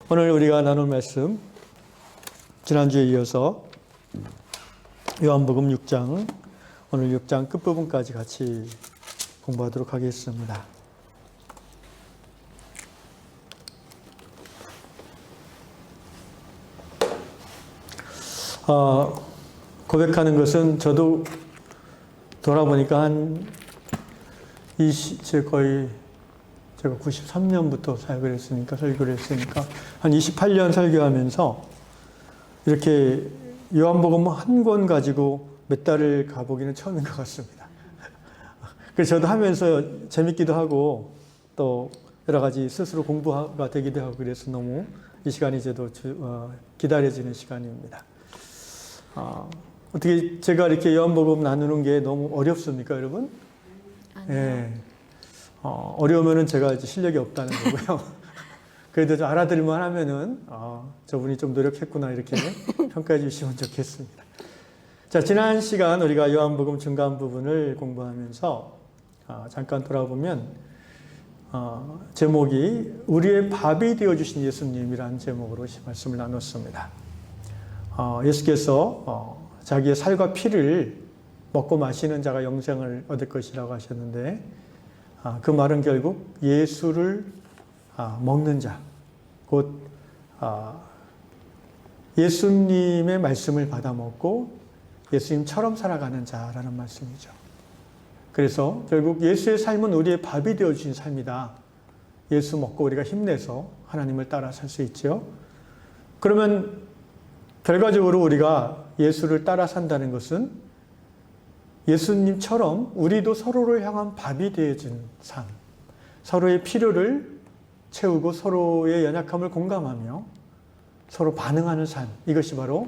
오늘 우리가 나눌 말씀, 지난주에 이어서 요한복음 6장, 오늘 6장 끝부분까지 같이 공부하도록 하겠습니다. 고백하는 것은 저도 돌아보니까 제가 93년부터 사역을 했으니까, 설교를 했으니까, 한 28년 설교하면서 이렇게 요한복음 한 권 가지고 몇 달을 가보기는 처음인 것 같습니다. 그래서 저도 하면서 재밌기도 하고, 또 여러 가지 스스로 공부가 되기도 하고, 그래서 너무 이 시간이 저도 기다려지는 시간입니다. 어떻게 제가 이렇게 요한복음 나누는 게 너무 어렵습니까, 여러분? 아니요. 예. 어려우면은 제가 이제 실력이 없다는 거고요. 그래도 좀 알아들을만 하면은, 저분이 좀 노력했구나, 이렇게 평가해 주시면 좋겠습니다. 자, 지난 시간 우리가 요한복음 중간 부분을 공부하면서, 잠깐 돌아보면, 제목이 우리의 밥이 되어주신 예수님이라는 제목으로 말씀을 나눴습니다. 예수께서, 자기의 살과 피를 먹고 마시는 자가 영생을 얻을 것이라고 하셨는데, 그 말은 결국 예수를 먹는 자, 곧 예수님의 말씀을 받아 먹고 예수님처럼 살아가는 자라는 말씀이죠. 그래서 결국 예수의 삶은 우리의 밥이 되어주신 삶이다. 예수 먹고 우리가 힘내서 하나님을 따라 살 수 있죠. 그러면 결과적으로 우리가 예수를 따라 산다는 것은 예수님처럼 우리도 서로를 향한 밥이 되어진 삶, 서로의 필요를 채우고 서로의 연약함을 공감하며 서로 반응하는 삶, 이것이 바로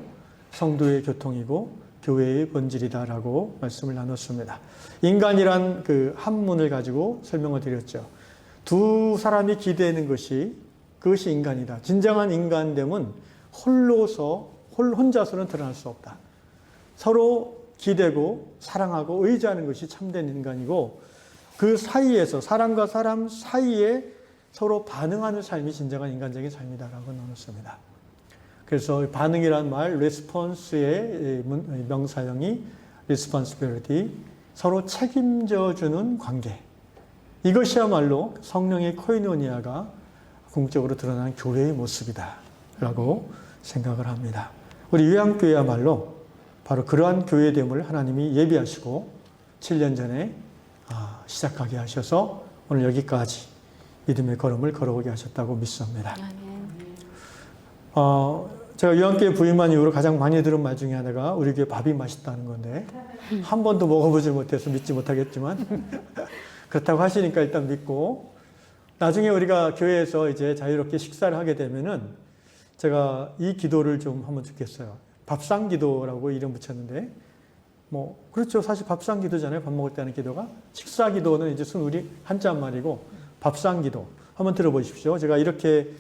성도의 교통이고 교회의 본질이다라고 말씀을 나눴습니다. 인간이란 그 한문을 가지고 설명을 드렸죠. 두 사람이 기대는 그것이 인간이다. 진정한 인간됨은 혼자서는 드러날 수 없다. 서로 기대고 사랑하고 의지하는 것이 참된 인간이고, 그 사이에서 사람과 사람 사이에 서로 반응하는 삶이 진정한 인간적인 삶이다라고 나눴습니다. 그래서 반응이란 말, response의 명사형이 responsibility, 서로 책임져주는 관계. 이것이야말로 성령의 코이노니아가 궁극적으로 드러나는 교회의 모습이다라고 생각을 합니다. 우리 요한교회야말로 바로 그러한 교회됨을 하나님이 예비하시고 7년 전에 시작하게 하셔서 오늘 여기까지 믿음의 걸음을 걸어오게 하셨다고 믿습니다. 제가 요한교회 부임한 이후로 가장 많이 들은 말 중에 하나가 우리 교회 밥이 맛있다는 건데, 한 번도 먹어보지 못해서 믿지 못하겠지만 그렇다고 하시니까 일단 믿고, 나중에 우리가 교회에서 이제 자유롭게 식사를 하게 되면은 제가 이 기도를 좀 하면 좋겠어요. 밥상 기도라고 이름 붙였는데, 그렇죠. 사실 밥상 기도잖아요. 밥 먹을 때 하는 기도가. 식사 기도는 이제 순우리 한자한 말이고, 밥상 기도. 한번 들어보십시오. 제가 이렇게,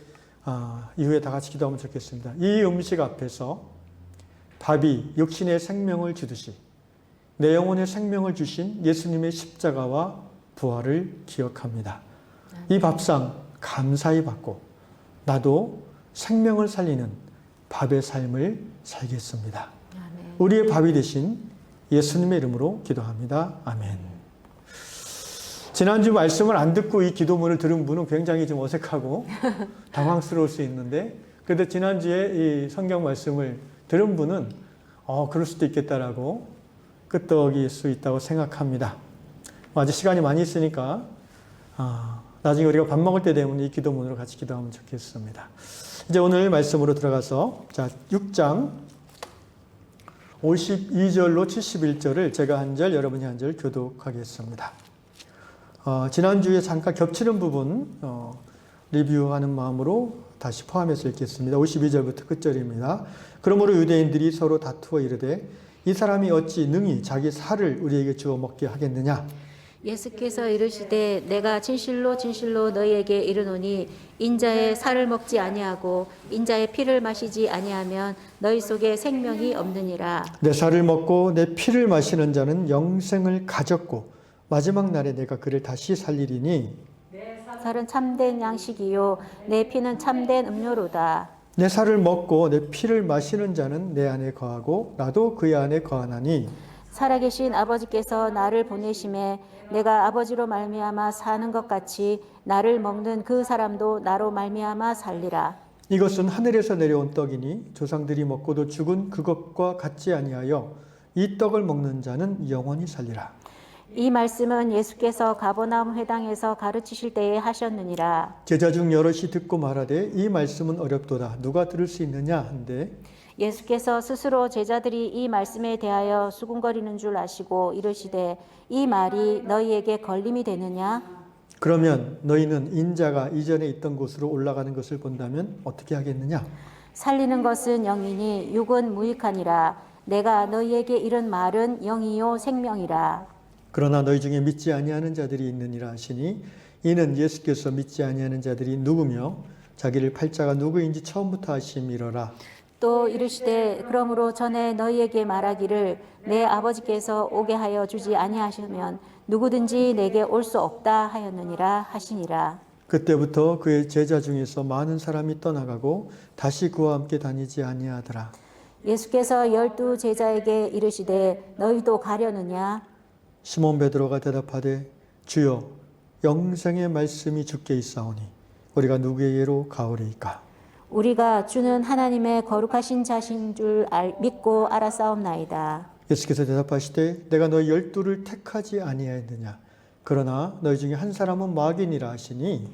이후에 다 같이 기도하면 좋겠습니다. 이 음식 앞에서 밥이 육신의 생명을 주듯이 내 영혼의 생명을 주신 예수님의 십자가와 부활을 기억합니다. 이 밥상 감사히 받고, 나도 생명을 살리는 밥의 삶을 살겠습니다. 아멘. 우리의 밥이 되신 예수님의 이름으로 기도합니다. 아멘. 지난주 말씀을 안 듣고 이 기도문을 들은 분은 굉장히 좀 어색하고 당황스러울 수 있는데, 그래도 지난주에 이 성경 말씀을 들은 분은 그럴 수도 있겠다라고 끄떡일 수 있다고 생각합니다. 아직 시간이 많이 있으니까 나중에 우리가 밥 먹을 때 되면 이 기도문으로 같이 기도하면 좋겠습니다. 이제 오늘 말씀으로 들어가서, 자, 6장 52절로 71절을 제가 한 절, 여러분이 한 절 교독하겠습니다. 지난주에 잠깐 겹치는 부분 리뷰하는 마음으로 다시 포함해서 읽겠습니다. 52절부터 끝절입니다. 그러므로 유대인들이 서로 다투어 이르되 이 사람이 어찌 능히 자기 살을 우리에게 주어 먹게 하겠느냐. 예수께서 이르시되 내가 진실로 진실로 너희에게 이르노니 인자의 살을 먹지 아니하고 인자의 피를 마시지 아니하면 너희 속에 생명이 없느니라. 내 살을 먹고 내 피를 마시는 자는 영생을 가졌고 마지막 날에 내가 그를 다시 살리리니. 내 살은 참된 양식이요 내 피는 참된 음료로다. 내 살을 먹고 내 피를 마시는 자는 내 안에 거하고 나도 그의 안에 거하나니 살아계신 아버지께서 나를 보내심에 내가 아버지로 말미암아 사는 것 같이 나를 먹는 그 사람도 나로 말미암아 살리라. 이것은 하늘에서 내려온 떡이니 조상들이 먹고도 죽은 그것과 같지 아니하여 이 떡을 먹는 자는 영원히 살리라. 이 말씀은 예수께서 가버나움 회당에서 가르치실 때에 하셨느니라. 제자 중 여럿이 듣고 말하되 이 말씀은 어렵도다 누가 들을 수 있느냐 한데 예수께서 스스로 제자들이 이 말씀에 대하여 수군거리는 줄 아시고 이르시되 이 말이 너희에게 걸림이 되느냐? 그러면 너희는 인자가 이전에 있던 곳으로 올라가는 것을 본다면 어떻게 하겠느냐? 살리는 것은 영이니 육은 무익하니라. 내가 너희에게 이른 말은 영이요 생명이라. 그러나 너희 중에 믿지 아니하는 자들이 있느니라 하시니 이는 예수께서 믿지 아니하는 자들이 누구며 자기를 팔자가 누구인지 처음부터 아심이로라. 또 이르시되 그러므로 전에 너희에게 말하기를 내 아버지께서 오게 하여 주지 아니하시면 누구든지 내게 올 수 없다 하였느니라 하시니라. 그때부터 그의 제자 중에서 많은 사람이 떠나가고 다시 그와 함께 다니지 아니하더라. 예수께서 12 제자에게 이르시되 너희도 가려느냐? 시몬 베드로가 대답하되 주여 영생의 말씀이 주께 있사오니 우리가 누구에게로 가오리이까? 우리가 주는 하나님의 거룩하신 자신 줄 믿고 알았사옵나이다. 예수께서 대답하시되 내가 너희 12를 택하지 아니하였느냐? 그러나 너희 중에 한 사람은 마귀니라 하시니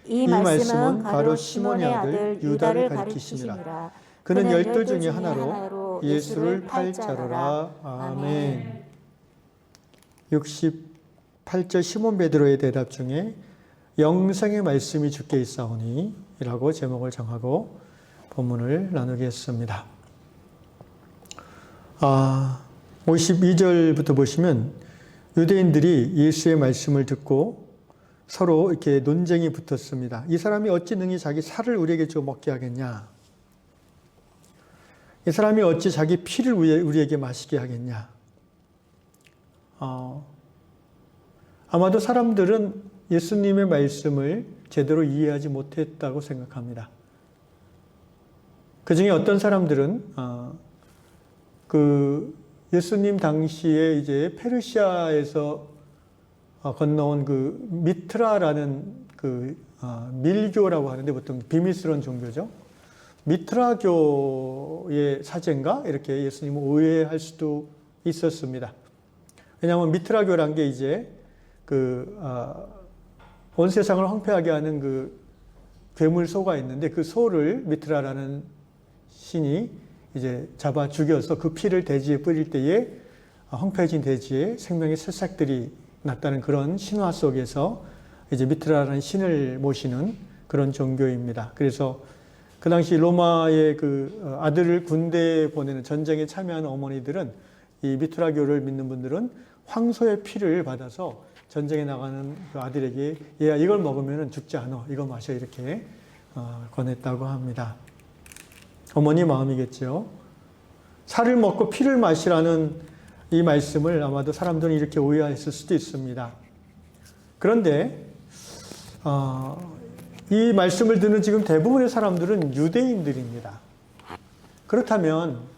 이 말씀은 가로 시몬의 아들 유다를 가리키심이라. 그는 12 중에 하나로 예수를 팔 자로라. 아멘. 68절 시몬 베드로의 대답 중에 영생의 말씀이 주께 있사오니 이라고 제목을 정하고 본문을 나누겠습니다. 52절부터 보시면 유대인들이 예수의 말씀을 듣고 서로 이렇게 논쟁이 붙었습니다. 이 사람이 어찌 능히 자기 살을 우리에게 줘 먹게 하겠냐? 이 사람이 어찌 자기 피를 우리에게 마시게 하겠냐? 아마도 사람들은 예수님의 말씀을 제대로 이해하지 못했다고 생각합니다. 그 중에 어떤 사람들은 그 예수님 당시에 이제 페르시아에서 건너온 그 미트라라는 그 밀교라고 하는데 보통 비밀스러운 종교죠. 미트라교의 사제인가 이렇게 예수님을 오해할 수도 있었습니다. 왜냐하면 미트라교란 게 이제 온 세상을 황폐하게 하는 그 괴물 소가 있는데 그 소를 미트라라는 신이 이제 잡아 죽여서 그 피를 대지에 뿌릴 때에 황폐해진 대지에 생명의 새싹들이 났다는 그런 신화 속에서 이제 미트라라는 신을 모시는 그런 종교입니다. 그래서 그 당시 로마의 그 아들을 군대에 보내는 전쟁에 참여하는 어머니들은 이 미트라교를 믿는 분들은 황소의 피를 받아서 전쟁에 나가는 그 아들에게 얘야 이걸 먹으면 죽지 않아 이거 마셔 이렇게 권했다고 합니다. 어머니 마음이겠죠. 살을 먹고 피를 마시라는 이 말씀을 아마도 사람들은 이렇게 오해했을 수도 있습니다. 그런데 이 말씀을 듣는 지금 대부분의 사람들은 유대인들입니다. 그렇다면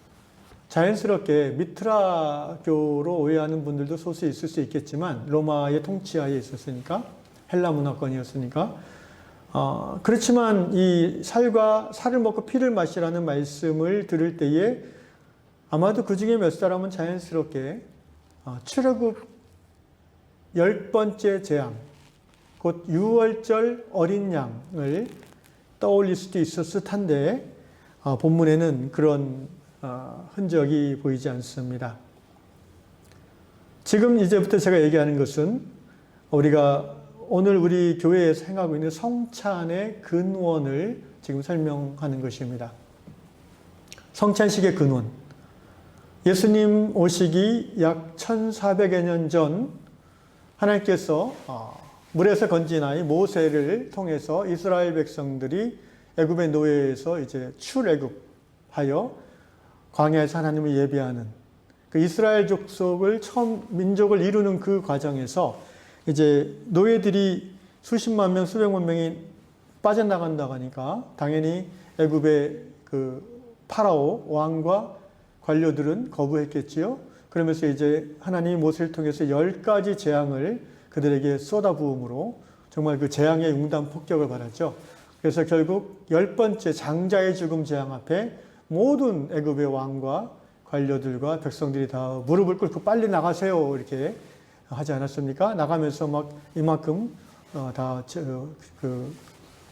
자연스럽게 미트라교로 오해하는 분들도 소수 있을 수 있겠지만 로마의 통치하에 있었으니까 헬라 문화권이었으니까 그렇지만 이 살을 먹고 피를 마시라는 말씀을 들을 때에 아마도 그 중에 몇 사람은 자연스럽게 출애굽 10번째 재앙 곧 유월절 어린 양을 떠올릴 수도 있었을 텐데 본문에는 그런 흔적이 보이지 않습니다. 지금 이제부터 제가 얘기하는 것은 우리가 오늘 우리 교회에서 행하고 있는 성찬의 근원을 지금 설명하는 것입니다. 성찬식의 근원. 예수님 오시기 약 1400여 년 전 하나님께서 물에서 건진 아이 모세를 통해서 이스라엘 백성들이 애굽의 노예에서 이제 출애굽하여 광야에서 하나님을 예배하는 그 이스라엘 족속을 처음 민족을 이루는 그 과정에서 이제 노예들이 수십만 명, 수백만 명이 빠져나간다고 하니까 당연히 애굽의 그 파라오 왕과 관료들은 거부했겠지요. 그러면서 이제 하나님이 모세를 통해서 10가지 재앙을 그들에게 쏟아부음으로 정말 그 재앙의 융단 폭격을 받았죠. 그래서 결국 10번째 장자의 죽음 재앙 앞에 모든 애굽의 왕과 관료들과 백성들이 다 무릎을 꿇고 빨리 나가세요 이렇게 하지 않았습니까? 나가면서 막 이만큼 다 그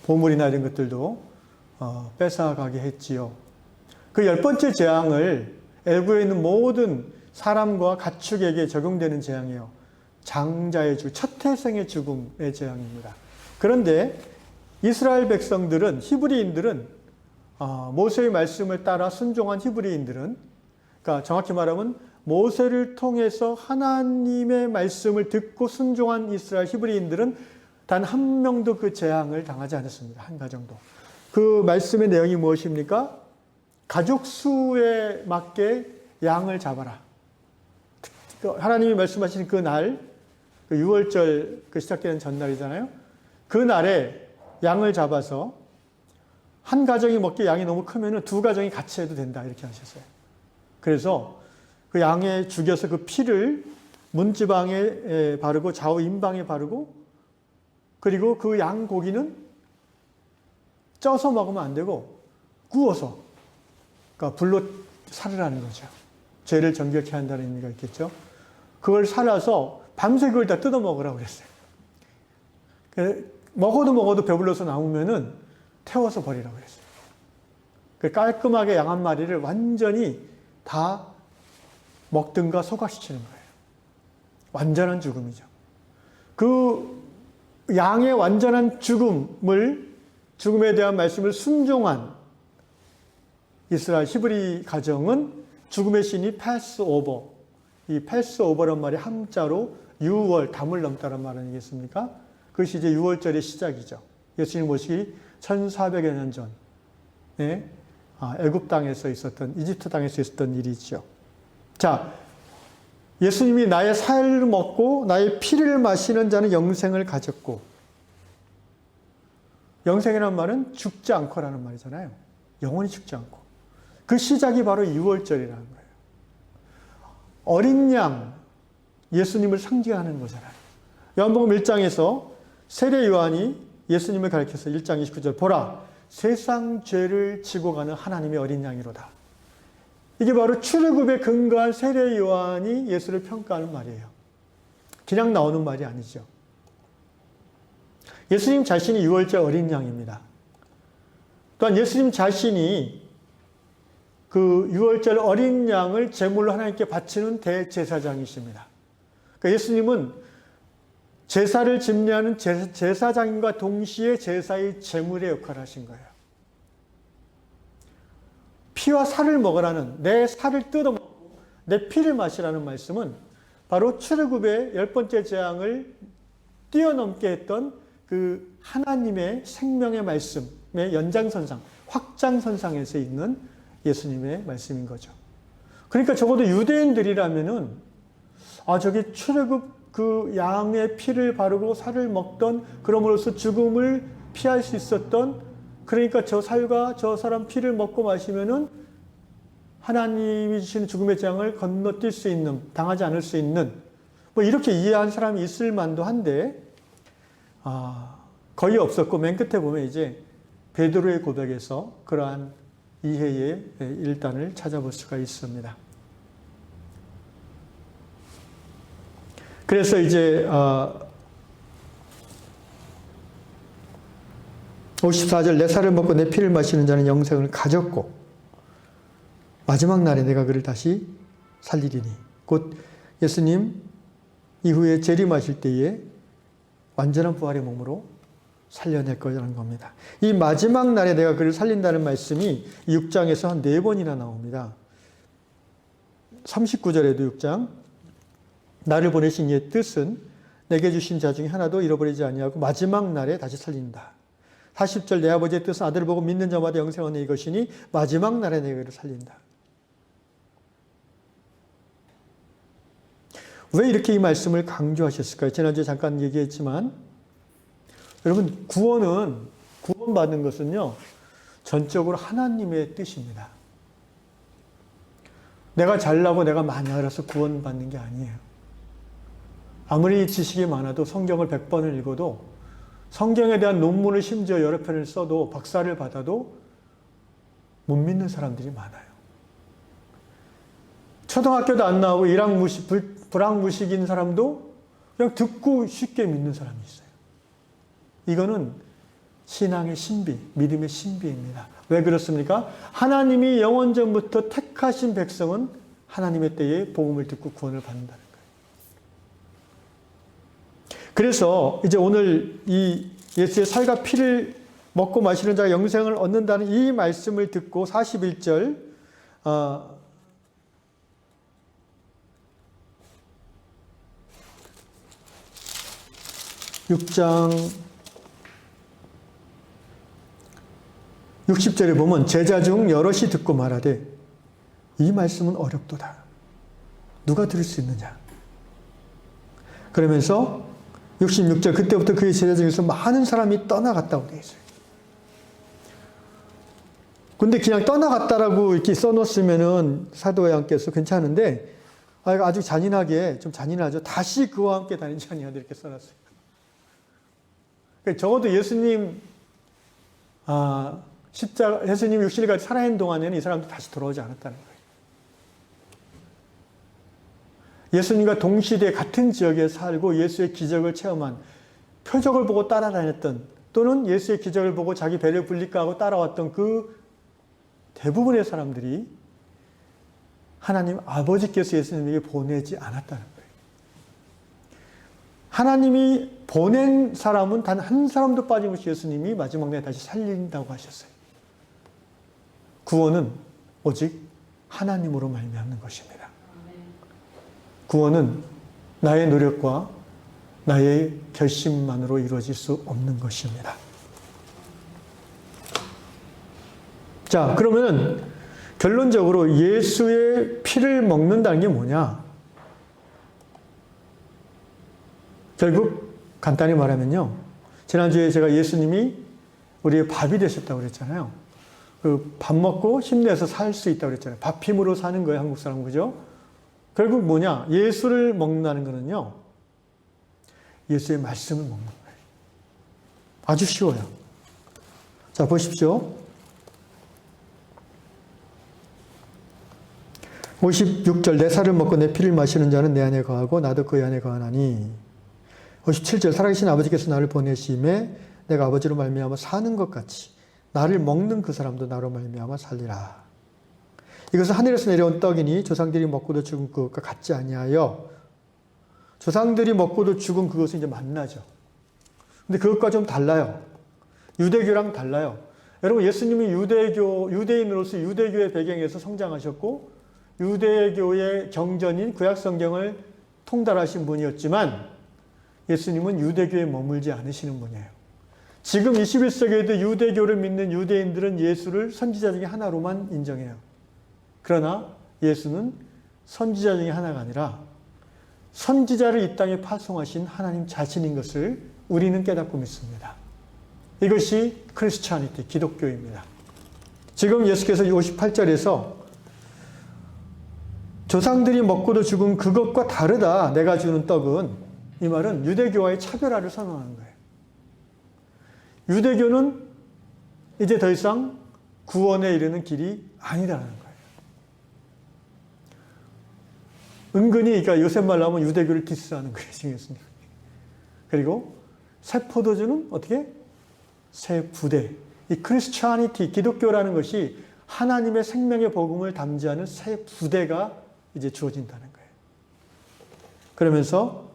보물이나 이런 것들도 뺏어가게 했지요. 그 10번째 재앙을 애굽에 있는 모든 사람과 가축에게 적용되는 재앙이에요. 장자의 죽음, 첫 태생의 죽음의 재앙입니다. 그런데 이스라엘 백성들은, 히브리인들은 모세의 말씀을 따라 순종한 히브리인들은, 그러니까 정확히 말하면 모세를 통해서 하나님의 말씀을 듣고 순종한 이스라엘 히브리인들은 단 한 명도 그 재앙을 당하지 않았습니다. 한 가정도. 그 말씀의 내용이 무엇입니까? 가족 수에 맞게 양을 잡아라. 하나님이 말씀하신 그 날, 그 6월절 그 시작되는 전날이잖아요. 그 날에 양을 잡아서 한 가정이 먹기에 양이 너무 크면 두 가정이 같이 해도 된다 이렇게 하셨어요. 그래서 그 양에 죽여서 그 피를 문지방에 바르고 좌우 임방에 바르고, 그리고 그 양 고기는 쪄서 먹으면 안 되고 구워서, 그러니까 불로 살으라는 거죠. 죄를 정결케 한다는 의미가 있겠죠. 그걸 살아서 밤새 그걸 다 뜯어 먹으라고 그랬어요. 먹어도 배불러서 남으면은 태워서 버리라고 그랬어요. 깔끔하게 양 한 마리를 완전히 다 먹든가 소각시키는 거예요. 완전한 죽음이죠. 그 양의 완전한 죽음에 대한 말씀을 순종한 이스라엘 히브리 가정은 죽음의 신이 패스오버, 이 패스오버란 말이 한자로 6월, 담을 넘다란 말 아니겠습니까? 그것이 이제 6월절의 시작이죠. 예수님 모시기 1400여 년 전에 애굽 땅에서 있었던, 이집트 땅에서 있었던 일이죠. 자, 예수님이 나의 살을 먹고 나의 피를 마시는 자는 영생을 가졌고, 영생이라는 말은 죽지 않고라는 말이잖아요. 영원히 죽지 않고. 그 시작이 바로 6월절이라는 거예요. 어린 양, 예수님을 상징하는 거잖아요. 요한복음 1장에서 세례 요한이 예수님을 가리켜서 1장 29절 보라 세상 죄를 지고 가는 하나님의 어린 양이로다. 이게 바로 출애굽에 근거한 세례 요한이 예수를 평가하는 말이에요. 그냥 나오는 말이 아니죠. 예수님 자신이 6월절 어린 양입니다. 또한 예수님 자신이 그 6월절 어린 양을 제물로 하나님께 바치는 대제사장이십니다. 그러니까 예수님은 제사를 집례하는 제사장과 동시에 제사의 제물의 역할을 하신 거예요. 피와 살을 먹으라는, 내 살을 뜯어먹고 내 피를 마시라는 말씀은 바로 출애굽의 10번째 재앙을 뛰어넘게 했던 그 하나님의 생명의 말씀의 연장선상, 확장선상에서 있는 예수님의 말씀인 거죠. 그러니까 적어도 유대인들이라면은 저게 출애굽 그 양의 피를 바르고 살을 먹던, 그럼으로써 죽음을 피할 수 있었던, 그러니까 저 살과 저 사람 피를 먹고 마시면은 하나님이 주신 죽음의 재앙을 건너뛸 수 있는, 당하지 않을 수 있는, 뭐 이렇게 이해한 사람이 있을 만도 한데 거의 없었고, 맨 끝에 보면 이제 베드로의 고백에서 그러한 이해의 일단을 찾아볼 수가 있습니다. 그래서 이제 54절 내 살을 먹고 내 피를 마시는 자는 영생을 가졌고 마지막 날에 내가 그를 다시 살리리니, 곧 예수님 이후에 재림하실 때에 완전한 부활의 몸으로 살려낼 거라는 겁니다. 이 마지막 날에 내가 그를 살린다는 말씀이 6장에서 한 4번이나 나옵니다. 39절에도 6장 나를 보내신 이의 뜻은 내게 주신 자 중에 하나도 잃어버리지 아니하고 마지막 날에 다시 살린다. 40절 내 아버지의 뜻은 아들을 보고 믿는 자마다 영생을 얻는 이것이니 마지막 날에 내가 그를 살린다. 왜 이렇게 이 말씀을 강조하셨을까요? 지난주에 잠깐 얘기했지만 여러분, 구원받는 것은요, 전적으로 하나님의 뜻입니다. 내가 잘나고 내가 많이 알아서 구원받는 게 아니에요. 아무리 지식이 많아도 성경을 100번을 읽어도 성경에 대한 논문을 심지어 여러 편을 써도 박사를 받아도 못 믿는 사람들이 많아요. 초등학교도 안 나오고 불학무식인 사람도 그냥 듣고 쉽게 믿는 사람이 있어요. 이거는 신앙의 신비, 믿음의 신비입니다. 왜 그렇습니까? 하나님이 영원전부터 택하신 백성은 하나님의 때에 복음을 듣고 구원을 받는다는 거예요. 그래서 이제 오늘 이 예수의 살과 피를 먹고 마시는 자가 영생을 얻는다는 이 말씀을 듣고 41절 6장 60절에 보면 제자 중 여럿이 듣고 말하되 이 말씀은 어렵도다. 누가 들을 수 있느냐? 그러면서 66절 그때부터 그의 제자 중에서 많은 사람이 떠나갔다고 되어 있어요. 근데 그냥 떠나갔다라고 이렇게 써놓으면은 사도 요한께서 괜찮은데 아주 잔인하게 좀 잔인하죠. 다시 그와 함께 다닌 자 아니냐 이렇게 써놨어요. 적어도 예수님 예수님 육신까지 살아있는 동안에는 이 사람도 다시 돌아오지 않았다는 거예요. 예수님과 동시대 같은 지역에 살고 예수의 기적을 체험한, 표적을 보고 따라다녔던, 또는 예수의 기적을 보고 자기 배를 불릴까 하고 따라왔던 그 대부분의 사람들이 하나님 아버지께서 예수님에게 보내지 않았다는 거예요. 하나님이 보낸 사람은 단 한 사람도 빠짐없이 예수님이 마지막 날에 다시 살린다고 하셨어요. 구원은 오직 하나님으로 말미암는 것입니다. 구원은 나의 노력과 나의 결심만으로 이루어질 수 없는 것입니다. 자, 그러면 결론적으로 예수의 피를 먹는다는 게 뭐냐? 결국 간단히 말하면요. 지난주에 제가 예수님이 우리의 밥이 되셨다고 그랬잖아요. 그 밥 먹고 힘내서 살 수 있다고 그랬잖아요. 밥 힘으로 사는 거예요, 한국 사람. 그죠? 결국 뭐냐? 예수를 먹는다는 거는요. 예수의 말씀을 먹는 거예요. 아주 쉬워요. 자, 보십시오. 56절 내 살을 먹고 내 피를 마시는 자는 내 안에 거하고 나도 그 안에 거하나니. 57절 살아계신 아버지께서 나를 보내심에 내가 아버지로 말미암아 사는 것 같이 나를 먹는 그 사람도 나로 말미암아 살리라. 이것은 하늘에서 내려온 떡이니 조상들이 먹고도 죽은 그것과 같지 아니하여, 조상들이 먹고도 죽은 그것은 이제 만나죠. 근데 그것과 좀 달라요. 유대교랑 달라요. 여러분, 예수님이 유대인으로서 유대교의 배경에서 성장하셨고 유대교의 경전인 구약 성경을 통달하신 분이었지만 예수님은 유대교에 머물지 않으시는 분이에요. 지금 21세기에도 유대교를 믿는 유대인들은 예수를 선지자 중에 하나로만 인정해요. 그러나 예수는 선지자 중에 하나가 아니라 선지자를 이 땅에 파송하신 하나님 자신인 것을 우리는 깨닫고 믿습니다. 이것이 크리스찬이티, 기독교입니다. 지금 예수께서 58절에서 조상들이 먹고도 죽은 그것과 다르다, 내가 주는 떡은, 이 말은 유대교와의 차별화를 선언하는 거예요. 유대교는 이제 더 이상 구원에 이르는 길이 아니라는 거예요. 은근히, 그러니까 요새 말로 하면 유대교를 디스하는 거예요, 지금 예수님. 그리고 새 포도주는 어떻게? 새 부대. 이 크리스찬이티, 기독교라는 것이 하나님의 생명의 복음을 담지하는 새 부대가 이제 주어진다는 거예요. 그러면서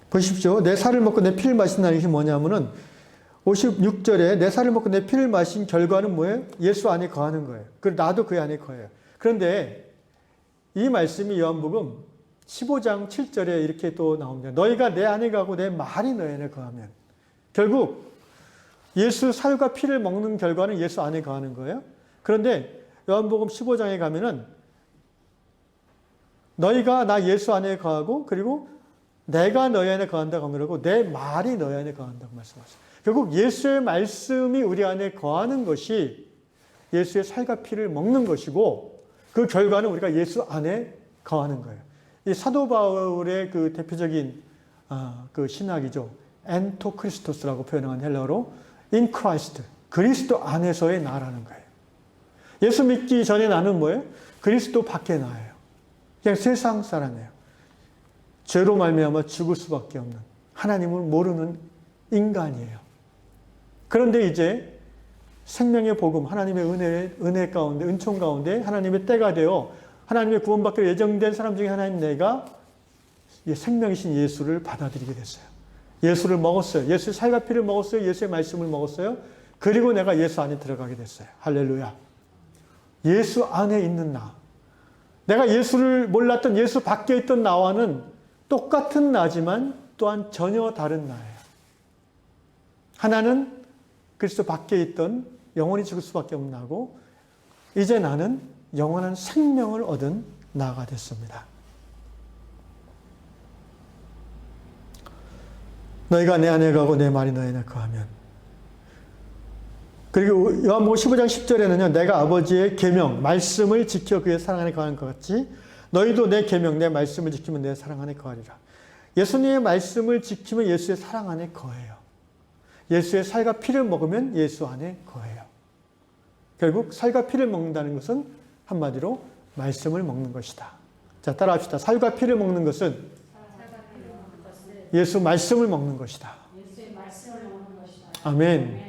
보십시오. 내 살을 먹고 내 피를 마신다는 것이 뭐냐면은 56절에 내 살을 먹고 내 피를 마신 결과는 뭐예요? 예수 안에 거하는 거예요. 그리고 나도 그 안에 거해요. 그런데 이 말씀이 요한복음 15장 7절에 이렇게 또 나옵니다. 너희가 내 안에 가고 내 말이 너희 안에 거하면. 결국 예수 살과 피를 먹는 결과는 예수 안에 거하는 거예요. 그런데 요한복음 15장에 가면은 너희가 나 예수 안에 거하고 그리고 내가 너희 안에 거한다고 하므로 내 말이 너희 안에 거한다고 말씀하셨어요. 결국 예수의 말씀이 우리 안에 거하는 것이 예수의 살과 피를 먹는 것이고 그 결과는 우리가 예수 안에 거하는 거예요. 이 사도 바울의 그 대표적인 그 신학이죠. 엔토 크리스토스라고 표현한 헬라어로 in Christ, 그리스도 안에서의 나라는 거예요. 예수 믿기 전에 나는 뭐예요? 그리스도 밖에 나예요. 그냥 세상 사람이에요. 죄로 말미암아 죽을 수밖에 없는 하나님을 모르는 인간이에요. 그런데 이제 생명의 복음, 하나님의 은혜 가운데, 은총 가운데 하나님의 때가 되어 하나님의 구원받기로 예정된 사람 중에 하나인 내가 생명이신 예수를 받아들이게 됐어요. 예수를 먹었어요. 예수의 살과 피를 먹었어요. 예수의 말씀을 먹었어요. 그리고 내가 예수 안에 들어가게 됐어요. 할렐루야. 예수 안에 있는 나. 내가 예수를 몰랐던 예수 밖에 있던 나와는 똑같은 나지만 또한 전혀 다른 나예요. 하나는 그리스도 밖에 있던 영원히 죽을 수밖에 없는 나고 이제 나는 영원한 생명을 얻은 나가 됐습니다. 너희가 내 안에 가고 내 말이 너희 안에 거하면. 그리고 요한복음 15장 10절에는요. 내가 아버지의 계명, 말씀을 지켜 그의 사랑 안에 거하는 것 같이 너희도 내 계명, 내 말씀을 지키면 내 사랑 안에 거하리라. 예수님의 말씀을 지키면 예수의 사랑 안에 거해요. 예수의 살과 피를 먹으면 예수 안에 거해요. 결국 살과 피를 먹는다는 것은 한마디로 말씀을 먹는 것이다. 자, 따라합시다. 살과 피를 먹는 것은 예수 말씀을 먹는 것이다. 아멘.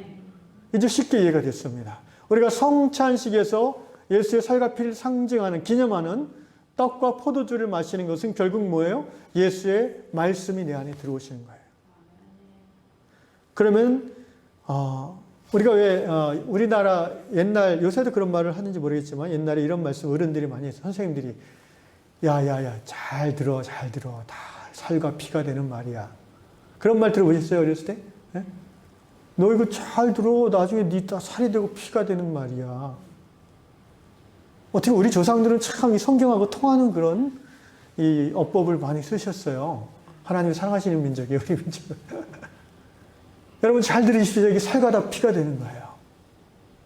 이제 쉽게 이해가 됐습니다. 우리가 성찬식에서 예수의 살과 피를 상징하는, 기념하는 떡과 포도주를 마시는 것은 결국 뭐예요? 예수의 말씀이 내 안에 들어오시는 거예요. 그러면 우리가 왜 우리나라 옛날, 요새도 그런 말을 하는지 모르겠지만 옛날에 이런 말씀 어른들이 많이 했어요. 선생님들이 야야야 잘 들어 다 살과 피가 되는 말이야. 그런 말 들어보셨어요? 어렸을 때? 네? 너 이거 잘 들어. 나중에 네 다 살이 되고 피가 되는 말이야. 어떻게 우리 조상들은 참 이 성경하고 통하는 그런 이 어법을 많이 쓰셨어요. 하나님을 사랑하시는 민족이에요, 우리 민족은. 여러분 잘 들으십시오. 이게 살과 다 피가 되는 거예요.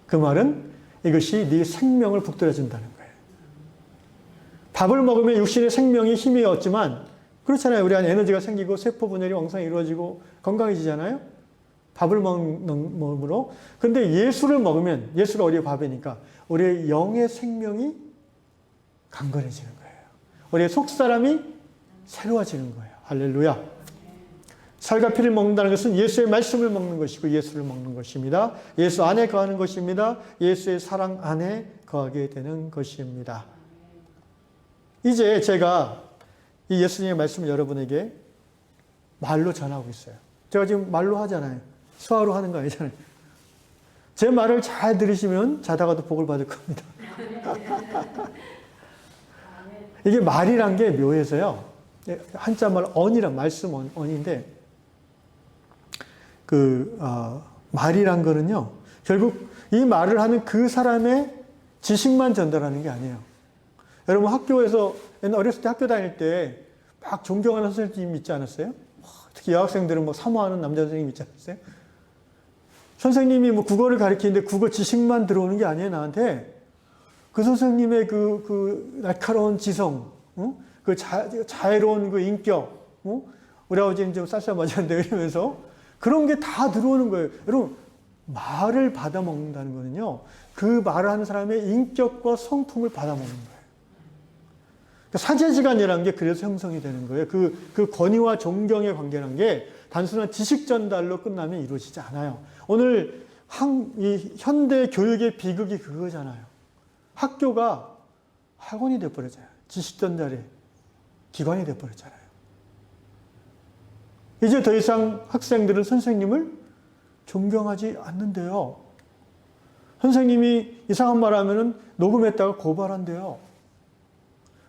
그 말은 이것이 네 생명을 북돋아준다는 거예요. 밥을 먹으면 육신의 생명이 힘이 얻지만 그렇잖아요. 우리 안에 에너지가 생기고 세포 분열이 왕성히 이루어지고 건강해지잖아요. 밥을 먹음으로. 근데 예수를 먹으면, 예수가 우리의 밥이니까 우리의 영의 생명이 강건해지는 거예요. 우리의 속사람이 새로워지는 거예요. 할렐루야. 살과 피를 먹는다는 것은 예수의 말씀을 먹는 것이고 예수를 먹는 것입니다. 예수 안에 거하는 것입니다. 예수의 사랑 안에 거하게 되는 것입니다. 이제 제가 이 예수님의 말씀을 여러분에게 말로 전하고 있어요. 제가 지금 말로 하잖아요. 수화로 하는 거 아니잖아요. 제 말을 잘 들으시면 자다가도 복을 받을 겁니다. 이게 말이란 게 묘해서요. 한자말 언이란 말씀 언인데 말이란 거는요. 결국 이 말을 하는 그 사람의 지식만 전달하는 게 아니에요. 여러분 학교에서 옛날 어렸을 때 학교 다닐 때 막 존경하는 선생님 있지 않았어요? 특히 여학생들은 뭐 사모하는 남자 선생님 있지 않았어요? 선생님이 뭐 국어를 가르치는데 국어 지식만 들어오는 게 아니에요, 나한테. 그 선생님의 그 날카로운 지성, 그 자애로운 그 인격, 우리 아버지는 좀 쌀쌀맞았는데 이러면서 그런 게 다 들어오는 거예요. 여러분, 말을 받아먹는다는 거는요, 그 말을 하는 사람의 인격과 성품을 받아먹는 거예요. 사제지간이라는 게 그래서 형성이 되는 거예요. 그 권위와 존경의 관계라는 게 단순한 지식 전달로 끝나면 이루어지지 않아요. 오늘 이 현대 교육의 비극이 그거잖아요. 학교가 학원이 돼버렸잖아요. 지식 전달의 기관이 돼버렸잖아요. 이제 더 이상 학생들은 선생님을 존경하지 않는데요. 선생님이 이상한 말 하면은 녹음했다가 고발한대요.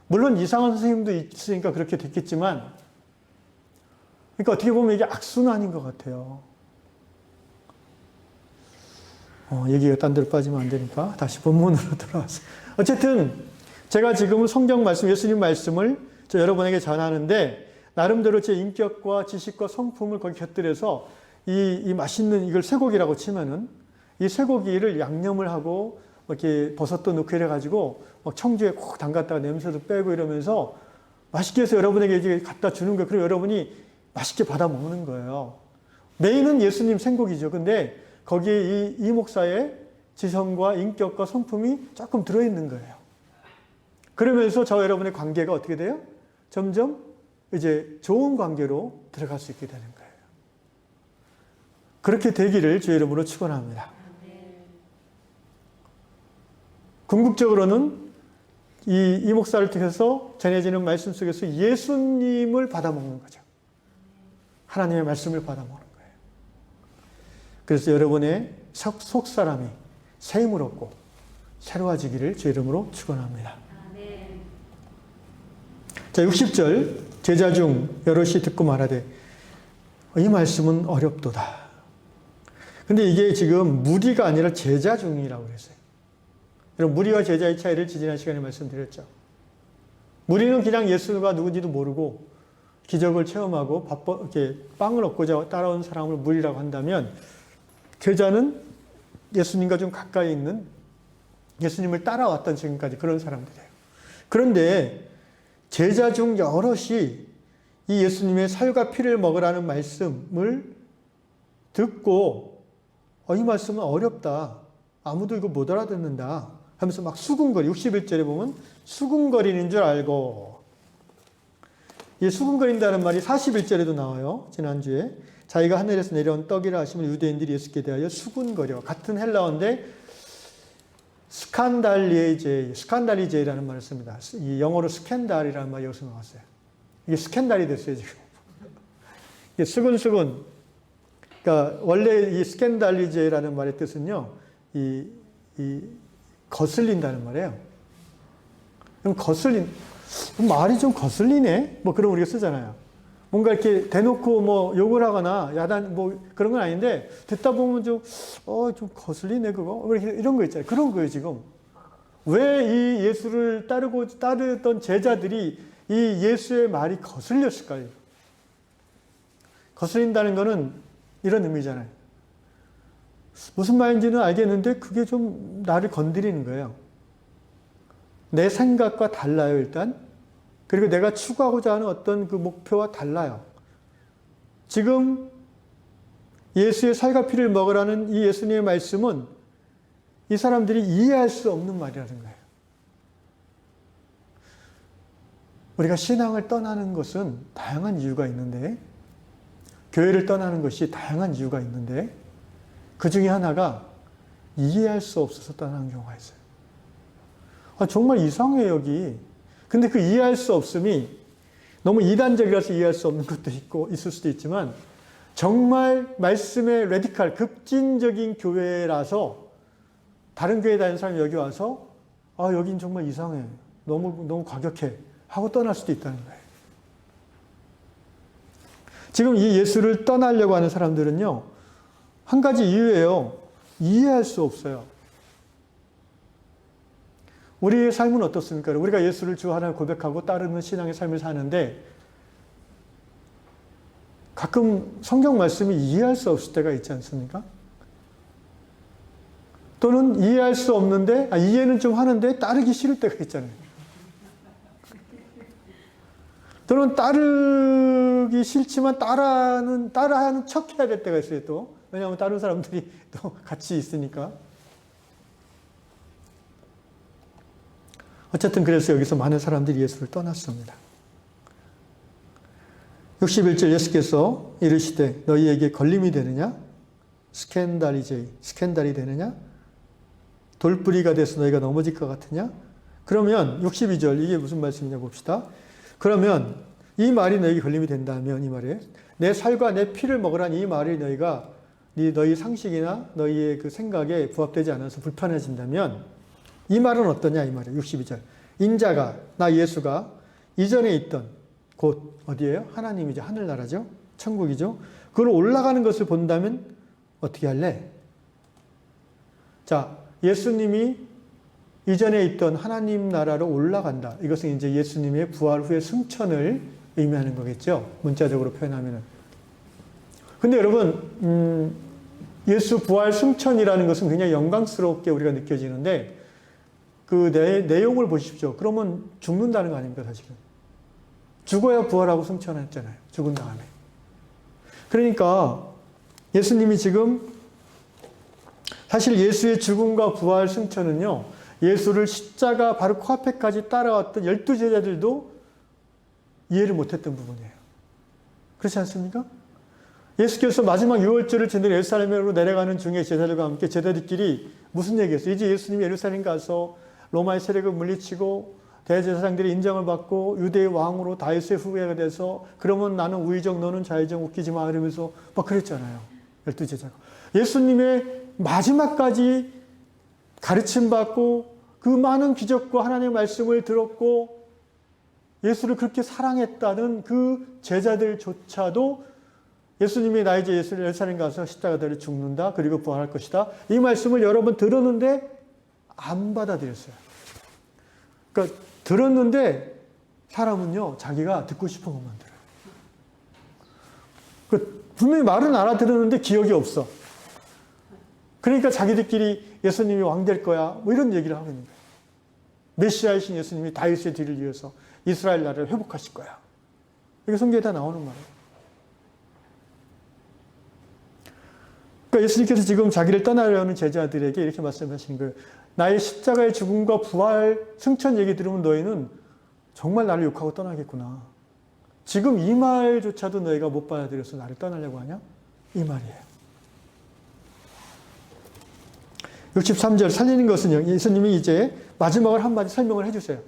물론 이상한 선생님도 있으니까 그렇게 됐겠지만, 그러니까 어떻게 보면 이게 악순환인 것 같아요. 얘기가 딴 데로 빠지면 안 되니까 다시 본문으로 돌아와서. 어쨌든 제가 지금은 성경 말씀, 예수님 말씀을 저 여러분에게 전하는데 나름대로 제 인격과 지식과 성품을 거기 곁들여서 이 맛있는 이걸 쇠고기라고 치면은 이 쇠고기를 양념을 하고 이렇게 버섯도 넣고 이래가지고 막 청주에 콕 담갔다가 냄새도 빼고 이러면서 맛있게 해서 여러분에게 이제 갖다 주는 거예요. 그리고 여러분이 맛있게 받아 먹는 거예요. 메인은 예수님 생고기죠. 근데 거기에 이 목사의 지성과 인격과 성품이 조금 들어있는 거예요. 그러면서 저와 여러분의 관계가 어떻게 돼요? 점점 이제 좋은 관계로 들어갈 수 있게 되는 거예요. 그렇게 되기를 주의 이름으로 축원합니다. 궁극적으로는 이 목사를 통해서 전해지는 말씀 속에서 예수님을 받아먹는 거죠. 하나님의 말씀을 받아먹는 거예요. 그래서 여러분의 속사람이 새 힘을 얻고 새로워지기를 주의 이름으로 축원합니다. 자, 60절 제자 중 여럿이 듣고 말하되 이 말씀은 어렵도다. 근데 이게 지금 무리가 아니라 제자 중이라고 그랬어요. 여러분, 무리와 제자의 차이를 지난 시간에 말씀드렸죠. 무리는 그냥 예수가 누군지도 모르고 기적을 체험하고 이렇게 빵을 얻고자 따라온 사람을 무리라고 한다면, 제자는 예수님과 좀 가까이 있는, 예수님을 따라왔던 지금까지 그런 사람들이에요. 그런데 제자 중 여럿이 이 예수님의 살과 피를 먹으라는 말씀을 듣고 이 말씀은 어렵다, 아무도 이거 못 알아듣는다 하면서 막 수군거리, 61절에 보면 수군거리는 줄 알고, 이 수군거린다는 말이 41절에도 나와요. 지난주에 자기가 하늘에서 내려온 떡이라 하시면 유대인들이 예수께 대하여 수군거려, 같은 헬라어인데 스칸달리제이라는 말을 씁니다. 이 영어로 스캔달이라는 말이 여기서 나왔어요. 이게 스캔달이 됐어요, 지금. 이게 수군수군. 그러니까 원래 이 스캔달리제이라는 말의 뜻은요, 이 거슬린다는 말이에요. 그럼 말이 좀 거슬리네? 뭐 그런 우리가 쓰잖아요. 뭔가 이렇게 대놓고 뭐 욕을 하거나 야단 뭐 그런 건 아닌데, 듣다 보면 좀 거슬리네, 그거. 이런 거 있잖아요. 그런 거예요, 지금. 왜 이 예수를 따르던 제자들이 이 예수의 말이 거슬렸을까요? 거슬린다는 거는 이런 의미잖아요. 무슨 말인지는 알겠는데 그게 좀 나를 건드리는 거예요. 내 생각과 달라요, 일단. 그리고 내가 추구하고자 하는 어떤 그 목표와 달라요. 지금 예수의 살과 피를 먹으라는 이 예수님의 말씀은 이 사람들이 이해할 수 없는 말이라는 거예요. 우리가 신앙을 떠나는 것은 다양한 이유가 있는데, 교회를 떠나는 것이 다양한 이유가 있는데, 그 중에 하나가 이해할 수 없어서 떠나는 경우가 있어요. 정말 이상해요, 여기. 근데 그 이해할 수 없음이 너무 이단적이라서 이해할 수 없는 것도 있을 수도 있지만, 정말 말씀의 급진적인 교회라서 다른 교회 다니는 사람이 여기 와서 여긴 정말 이상해, 너무 과격해 하고 떠날 수도 있다는 거예요. 지금 이 예수를 떠나려고 하는 사람들은요, 한 가지 이유예요. 이해할 수 없어요. 우리의 삶은 어떻습니까? 우리가 예수를 주 하나를 고백하고 따르는 신앙의 삶을 사는데, 가끔 성경 말씀이 이해할 수 없을 때가 있지 않습니까? 또는 이해할 수 없는데, 이해는 좀 하는데 따르기 싫을 때가 있잖아요. 또는 따르기 싫지만 따라하는 척 해야 될 때가 있어요, 또. 왜냐하면 다른 사람들이 또 같이 있으니까. 어쨌든 그래서 여기서 많은 사람들이 예수를 떠났습니다. 61절 예수께서 이르시되 너희에게 걸림이 되느냐? 스캔달이 되느냐? 돌뿌리가 돼서 너희가 넘어질 것 같으냐? 그러면 62절 이게 무슨 말씀이냐 봅시다. 그러면 이 말이 너희에게 걸림이 된다면, 이 말에 내 살과 내 피를 먹으라는 이 말이 너희 상식이나 너희의 그 생각에 부합되지 않아서 불편해진다면, 이 말은 어떠냐, 이 말이에요. 62절. 인자가, 나 예수가 이전에 있던 곳 어디예요? 하나님이죠. 하늘나라죠. 천국이죠. 그걸 올라가는 것을 본다면 어떻게 할래? 자, 예수님이 이전에 있던 하나님 나라로 올라간다. 이것은 이제 예수님의 부활 후의 승천을 의미하는 거겠죠. 문자적으로 표현하면은. 근데 여러분, 예수 부활 승천이라는 것은 굉장히 영광스럽게 우리가 느껴지는데 그 내용을 보십시오. 그러면 죽는다는 거 아닙니까, 사실은. 죽어야 부활하고 승천했잖아요. 죽은 다음에. 그러니까 예수님이 지금 사실 예수의 죽음과 부활 승천은요, 예수를 십자가 바로 코앞에까지 따라왔던 12제자들도 이해를 못했던 부분이에요. 그렇지 않습니까? 예수께서 마지막 유월절을 지내러 예루살렘으로 내려가는 중에 제자들과 함께 제자들끼리 무슨 얘기했어요? 이제 예수님이 예루살렘 가서 로마의 세력을 물리치고 대제사장들의 인정을 받고 유대의 왕으로 다윗의 후계가 돼서 그러면 나는 우의정 너는 좌의정 웃기지 마 이러면서 막 그랬잖아요. 12제자가. 예수님의 마지막까지 가르침받고 그 많은 기적과 하나님의 말씀을 들었고 예수를 그렇게 사랑했다는 그 제자들조차도 예수님이 나 이제 예루살렘 가서 십자가 달려 죽는다. 그리고 부활할 것이다. 이 말씀을 여러 번 들었는데 안 받아들였어요. 그러니까 들었는데 사람은요. 자기가 듣고 싶은 것만 들어요. 그러니까 분명히 말은 알아들었는데 기억이 없어. 그러니까 자기들끼리 예수님이 왕 될 거야. 뭐 이런 얘기를 하고 있는 거예요. 메시아이신 예수님이 다윗의 뒤를 이어서 이스라엘 나라를 회복하실 거야. 이게 성경에 다 나오는 말이에요. 그러니까 예수님께서 지금 자기를 떠나려는 제자들에게 이렇게 말씀하시는 거예요. 나의 십자가의 죽음과 부활, 승천 얘기 들으면 너희는 정말 나를 욕하고 떠나겠구나. 지금 이 말조차도 너희가 못 받아들여서 나를 떠나려고 하냐? 이 말이에요. 63절 살리는 것은 예수님이 이제 마지막을 한마디 설명을 해주세요.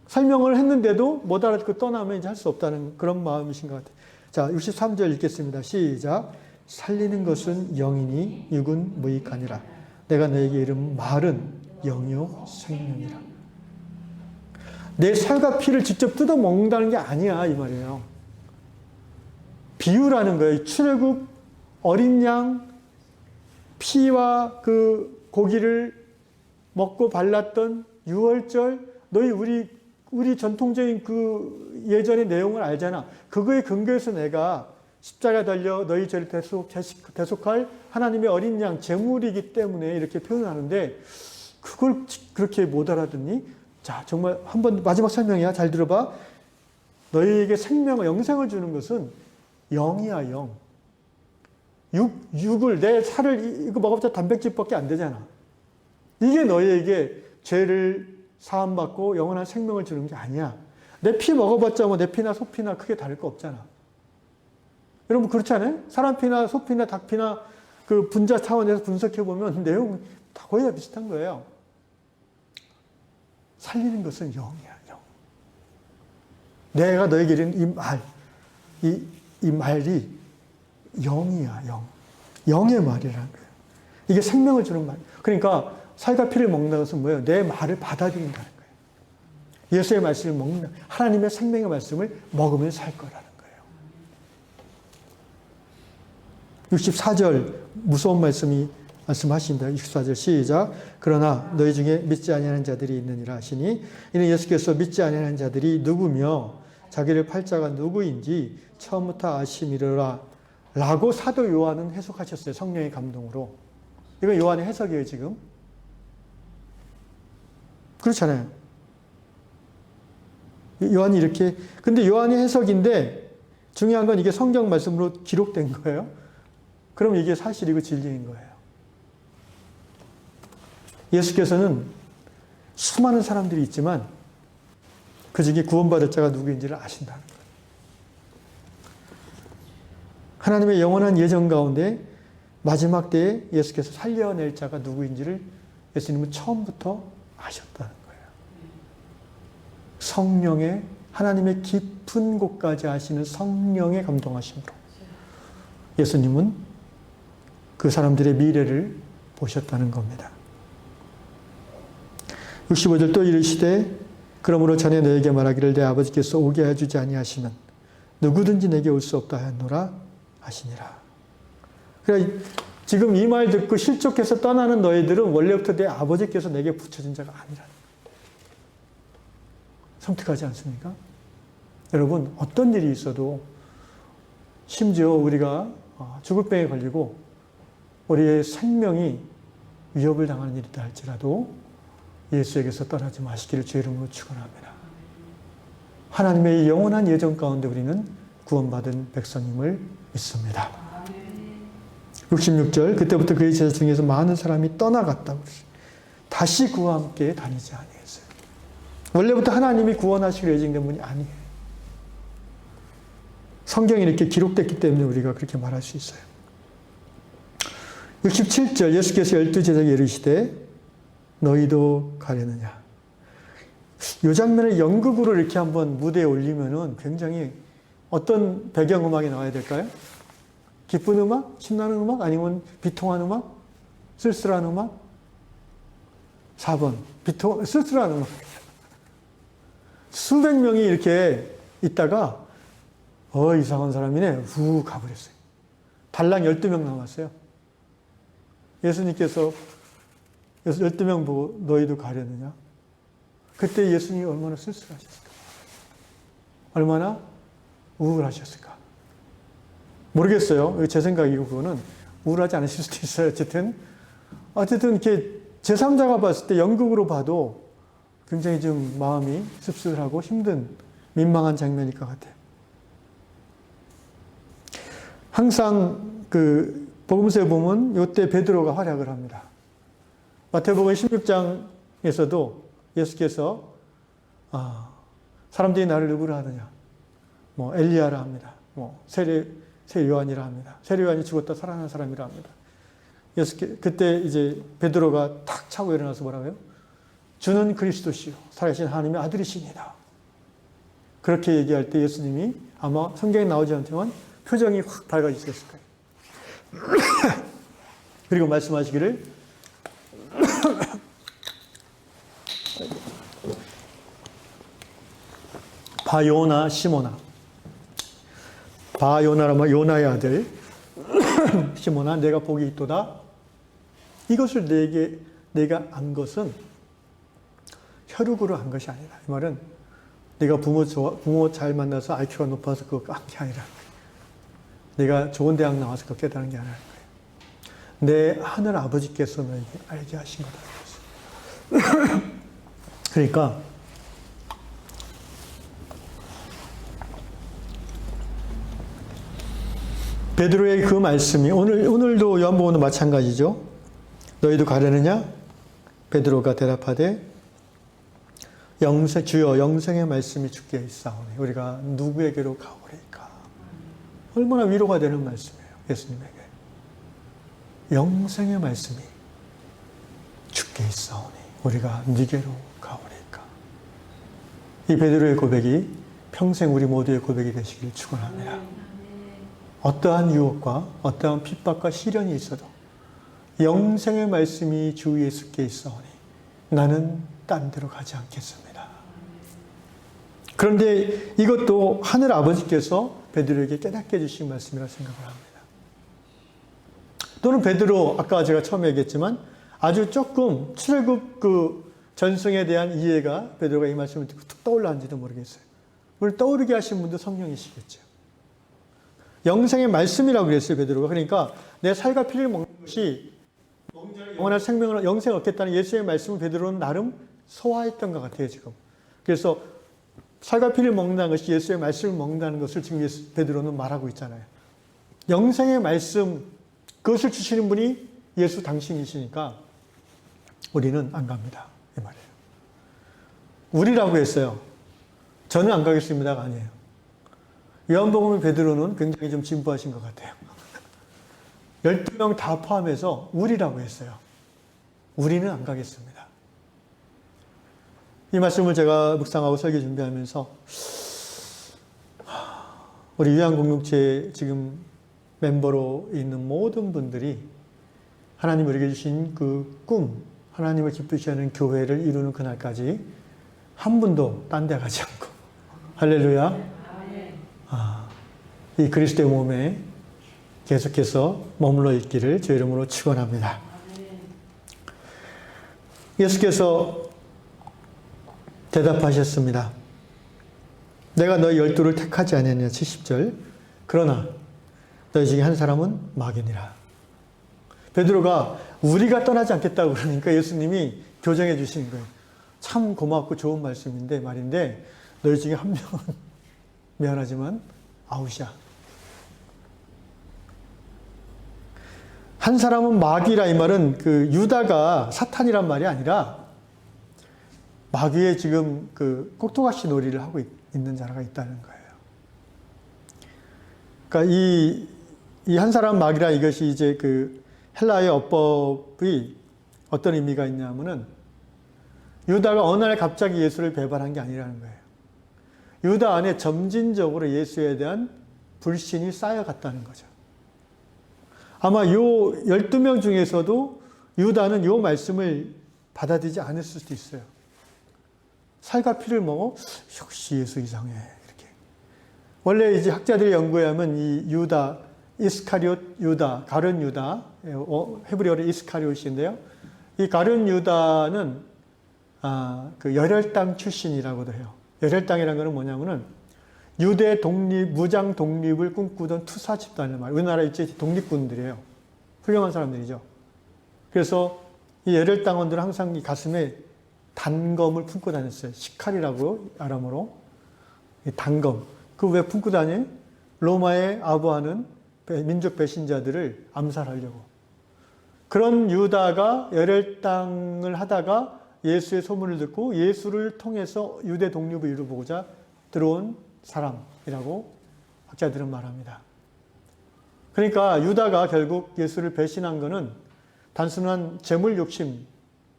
설명을 했는데도 못 알아듣고 떠나면 이제 할 수 없다는 그런 마음이신 것 같아요. 자, 63절 읽겠습니다. 시작. 살리는 것은 영이니 육은 무익하니라. 내가 너에게 이른 말은 영이요 생명이라. 내 살과 피를 직접 뜯어 먹는다는 게 아니야 이 말이에요. 비유라는 거예요. 출애굽 어린 양 피와 그 고기를 먹고 발랐던 유월절 너희 우리 전통적인 그 예전의 내용을 알잖아. 그거에 근거해서 내가 십자가 달려 너희 죄를 대속할 하나님의 어린 양 제물이기 때문에 이렇게 표현하는데 그걸 그렇게 못 알아듣니? 자, 정말 한번 마지막 설명이야. 잘 들어봐. 너희에게 생명을 영생을 주는 것은 영이야, 영. 육을 내 살을 이거 먹어봤자 단백질밖에 안 되잖아. 이게 너희에게 죄를 사함받고 영원한 생명을 주는 게 아니야. 내 피 먹어봤자 뭐 내 피나 소 피나 크게 다를 거 없잖아. 여러분 그렇지 않아요? 사람 피나 소 피나 닭 피나 그 분자 차원에서 분석해보면 내용 다 거의 다 비슷한 거예요. 살리는 것은 영이야, 영. 내가 너에게 이른 이 말이 영이야, 영. 영의 말이라는 거예요. 이게 생명을 주는 말. 그러니까 살과 피를 먹는 것은 뭐예요? 내 말을 받아들인다는 거예요. 예수의 말씀을 먹는, 하나님의 생명의 말씀을 먹으면 살 거라는 거예요. 64절 무서운 말씀하십니다. 64절 시작. 그러나 너희 중에 믿지 아니하는 자들이 있느니라 하시니 이는 예수께서 믿지 아니하는 자들이 누구며 자기를 팔 자가 누구인지 처음부터 아심이라 라고 사도 요한은 해석하셨어요. 성령의 감동으로. 이건 요한의 해석이에요, 지금. 그렇잖아요. 요한이 이렇게, 근데 요한의 해석인데 중요한 건 이게 성경 말씀으로 기록된 거예요. 그럼 이게 사실이고 진리인 거예요. 예수께서는 수많은 사람들이 있지만 그 중에 구원받을 자가 누구인지를 아신다는 거예요. 하나님의 영원한 예정 가운데 마지막 때에 예수께서 살려낼 자가 누구인지를 예수님은 처음부터 아셨다는 거예요. 성령의 하나님의 깊은 곳까지 아시는 성령의 감동하심으로 예수님은 그 사람들의 미래를 보셨다는 겁니다. 65절 또 이르시되 그러므로 전에 너에게 말하기를 내 아버지께서 오게 해주지 아니하시면 누구든지 내게 올 수 없다 하였노라 하시니라. 그러니까 지금 이 말 듣고 실족해서 떠나는 너희들은 원래부터 내 아버지께서 내게 붙여진 자가 아니라. 섬뜩하지 않습니까? 여러분, 어떤 일이 있어도 심지어 우리가 죽을 병에 걸리고 우리의 생명이 위협을 당하는 일이다 할지라도 예수에게서 떠나지 마시기를 주의 이름으로 축원합니다. 하나님의 영원한 예정 가운데 우리는 구원받은 백성임을 믿습니다. 66절, 그때부터 그의 제자 중에서 많은 사람이 떠나갔다고 다시 그와 함께 다니지 아니했어요. 원래부터 하나님이 구원하시기로 예정된 분이 아니에요. 성경이 이렇게 기록됐기 때문에 우리가 그렇게 말할 수 있어요. 67절, 예수께서 12제자에게 이르시되 너희도 가려느냐. 이 장면을 연극으로 이렇게 한번 무대에 올리면은 굉장히 어떤 배경음악이 나와야 될까요? 기쁜 음악? 신나는 음악? 아니면 비통한 음악? 쓸쓸한 음악? 4번. 쓸쓸한 음악. 수백 명이 이렇게 있다가 이상한 사람이네. 후 가버렸어요. 달랑 12명 남았어요. 예수님께서 12명 보고 너희도 가려느냐? 그때 예수님이 얼마나 쓸쓸하셨을까? 얼마나 우울하셨을까? 모르겠어요. 제 생각이고 그거는 우울하지 않으실 수도 있어요. 어쨌든 이렇게 제3자가 봤을 때 연극으로 봐도 굉장히 좀 마음이 씁쓸하고 힘든 민망한 장면일 것 같아요. 항상 그 복음서에 보면 이때 베드로가 활약을 합니다. 마태복음 16장에서도 예수께서 사람들이 나를 누구라 하느냐, 엘리야라 합니다. 세례 요한이라 합니다. 세례 요한이 죽었다 살아난 사람이라 합니다. 그때 이제 베드로가 탁 차고 일어나서 뭐라고요? 주는 그리스도시요 살아계신 하나님의 아들이십니다. 그렇게 얘기할 때 예수님이 아마 성경에 나오지 않지만 표정이 확 밝아지셨을 거예요. 그리고 말씀하시기를 바요나 시모나, 바요나라면 요나의 아들 시모나, 내가 복이 있도다. 이것을 내가 안 것은 혈육으로 한 것이 아니다. 이 말은 내가 부모 잘 만나서 IQ가 높아서 그거 한 게 아니라, 내가 좋은 대학 나와서 그거 깨달은 게 아니라 내 하늘 아버지께서 너에게 알게 하신 거다. 그러니까 베드로의 그 말씀이 오늘도 요한복음도 마찬가지죠. 너희도 가려느냐? 베드로가 대답하되 주여 영생의 말씀이 주께 있사오니 우리가 누구에게로 가오리까? 얼마나 위로가 되는 말씀이에요. 예수님에게. 영생의 말씀이 주께 있사오니 우리가 네게로 가오리까? 이 베드로의 고백이 평생 우리 모두의 고백이 되시길 축원합니다. 어떠한 유혹과 어떠한 핍박과 시련이 있어도 영생의 말씀이 주 예수께 있사오니 나는 딴 데로 가지 않겠습니다. 그런데 이것도 하늘 아버지께서 베드로에게 깨닫게 해주신 말씀이라고 생각을 합니다. 또는 베드로, 아까 제가 처음에 얘기했지만 아주 조금 출애굽 그 전승에 대한 이해가 베드로가 이 말씀을 듣고 툭 떠올랐는지도 모르겠어요. 오늘 떠오르게 하신 분도 성령이시겠죠. 영생의 말씀이라고 그랬어요, 베드로가. 그러니까 내 살과 피를 먹는 것이 영원한 생명을, 영생을 얻겠다는 예수의 말씀을 베드로는 나름 소화했던 것 같아요, 지금. 그래서 살과 피를 먹는다는 것이 예수의 말씀을 먹는다는 것을 지금 베드로는 말하고 있잖아요. 영생의 말씀, 그것을 주시는 분이 예수 당신이시니까 우리는 안 갑니다. 이 말이에요. 우리라고 했어요. 저는 안 가겠습니다가 아니에요. 요한복음 베드로는 굉장히 좀 진부하신 것 같아요. 12명 다 포함해서 우리라고 했어요. 우리는 안 가겠습니다. 이 말씀을 제가 묵상하고 설교 준비하면서 우리 유한공동체 지금 멤버로 있는 모든 분들이 하나님 우리에게 주신 그 꿈, 하나님을 기쁘시게 하는 교회를 이루는 그날까지 한 분도 딴 데 가지 않고 할렐루야. 이 그리스도의 몸에 계속해서 머물러 있기를 주의 이름으로 축원합니다. 예수께서 대답하셨습니다. 내가 너희 12를 택하지 아니하냐 70절. 그러나 너희 중에 한 사람은 마귀니라. 베드로가 우리가 떠나지 않겠다고 그러니까 예수님이 교정해 주시는 거예요. 참 고맙고 좋은 말씀인데 말인데 너희 중에 한 명은 미안하지만 아웃이야. 한 사람은 마귀라 이 말은 그 유다가 사탄이란 말이 아니라 마귀의 지금 그 꼭두각시 놀이를 하고 있는 자가 있다는 거예요. 그러니까 이 한 사람 마귀라 이것이 이제 그 헬라의 어법이 어떤 의미가 있냐면은 유다가 어느 날 갑자기 예수를 배반한 게 아니라는 거예요. 유다 안에 점진적으로 예수에 대한 불신이 쌓여갔다는 거죠. 아마 요 12명 중에서도 유다는 요 말씀을 받아들이지 않았을 수도 있어요. 살과 피를 먹어? 역시 예수 이상해. 이렇게. 원래 이제 학자들이 연구해 하면 이 유다, 이스카리옷 유다, 가룟 유다, 헤브리어로 이스카리옷인데요. 이 가룟 유다는 그 열혈당 출신이라고도 해요. 열혈당이라는 것은 뭐냐면은 유대 독립, 무장 독립을 꿈꾸던 투사 집단을 말해요. 우리나라 일제 독립군들이에요. 훌륭한 사람들이죠. 그래서 이 열혈당원들은 항상 이 가슴에 단검을 품고 다녔어요. 시칼이라고 아람어로. 이 단검. 그 왜 품고 다녀? 로마에 아부하는 민족 배신자들을 암살하려고. 그런 유다가 열혈당을 하다가 예수의 소문을 듣고 예수를 통해서 유대 독립을 이루고자 들어온 사람이라고 학자들은 말합니다. 그러니까 유다가 결국 예수를 배신한 것은 단순한 재물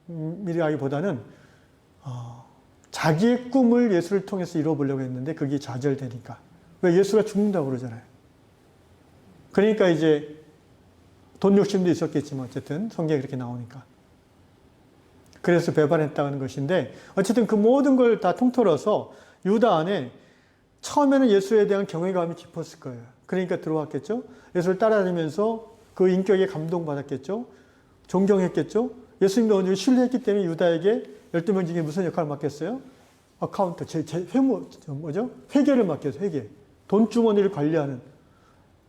욕심이라기보다는 자기의 꿈을 예수를 통해서 이루어보려고 했는데 그게 좌절되니까. 왜 예수가 죽는다고 그러잖아요. 그러니까 이제 돈 욕심도 있었겠지만 어쨌든 성경에 그렇게 나오니까. 그래서 배반했다는 것인데 어쨌든 그 모든 걸 다 통틀어서 유다 안에 처음에는 예수에 대한 경외감이 깊었을 거예요. 그러니까 들어왔겠죠. 예수를 따라다니면서 그 인격에 감동받았겠죠. 존경했겠죠. 예수님도 어느 신뢰했기 때문에 유다에게 12명 중에 무슨 역할을 맡겼어요? 어카운터, 회계를 맡겼어요. 회계. 돈주머니를 관리하는.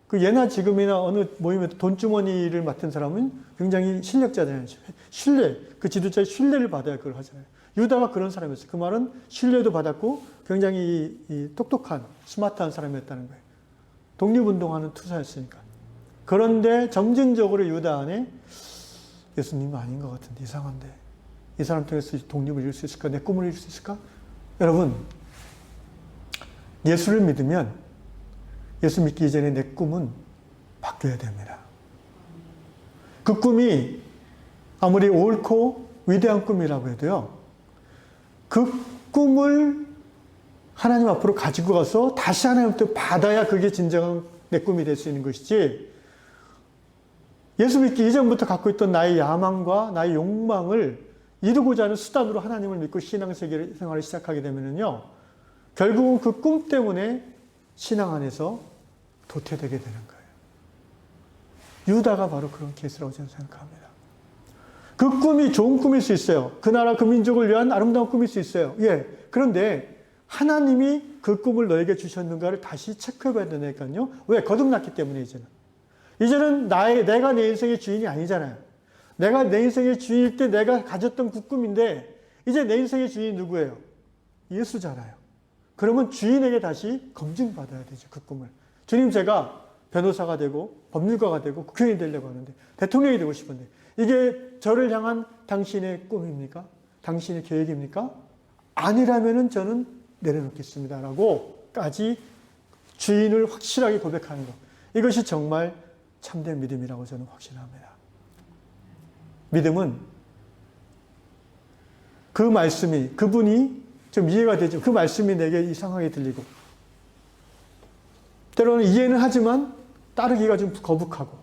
그 예나 지금이나 어느 모임에도 돈주머니를 맡은 사람은 굉장히 실력자잖아요. 신뢰, 그 지도자의 신뢰를 받아야 그걸 하잖아요. 유다가 그런 사람이었어요. 그 말은 신뢰도 받았고 굉장히 이 똑똑한, 스마트한 사람이었다는 거예요. 독립운동하는 투사였으니까. 그런데 점진적으로 유다 안에 예수님은 아닌 것 같은데 이상한데 이 사람 통해서 독립을 이룰 수 있을까? 내 꿈을 이룰 수 있을까? 여러분, 예수를 믿으면 예수 믿기 이전에 내 꿈은 바뀌어야 됩니다. 그 꿈이 아무리 옳고 위대한 꿈이라고 해도요. 그 꿈을 하나님 앞으로 가지고 가서 다시 하나님부터 받아야 그게 진정한 내 꿈이 될 수 있는 것이지 예수 믿기 이전부터 갖고 있던 나의 야망과 나의 욕망을 이루고자 하는 수단으로 하나님을 믿고 신앙생활을 시작하게 되면요. 결국은 그 꿈 때문에 신앙 안에서 도태되게 되는 거예요. 유다가 바로 그런 케이스라고 저는 생각합니다. 그 꿈이 좋은 꿈일 수 있어요. 그 나라 그 민족을 위한 아름다운 꿈일 수 있어요. 예. 그런데 하나님이 그 꿈을 너에게 주셨는가를 다시 체크해 봐야 되니까요. 왜? 거듭났기 때문에 이제는 내가 내 인생의 주인이 아니잖아요. 내가 내 인생의 주인일 때 내가 가졌던 그 꿈인데 이제 내 인생의 주인이 누구예요? 예수잖아요. 그러면 주인에게 다시 검증받아야 되죠. 그 꿈을. 주님, 제가 변호사가 되고 법률가가 되고 국회의원이 되려고 하는데 대통령이 되고 싶은데 이게 저를 향한 당신의 꿈입니까? 당신의 계획입니까? 아니라면은 저는 내려놓겠습니다. 라고까지 주인을 확실하게 고백하는 것. 이것이 정말 참된 믿음이라고 저는 확신합니다. 믿음은 그 말씀이, 그분이 좀 이해가 되죠. 그 말씀이 내게 이상하게 들리고 때로는 이해는 하지만 따르기가 좀 거북하고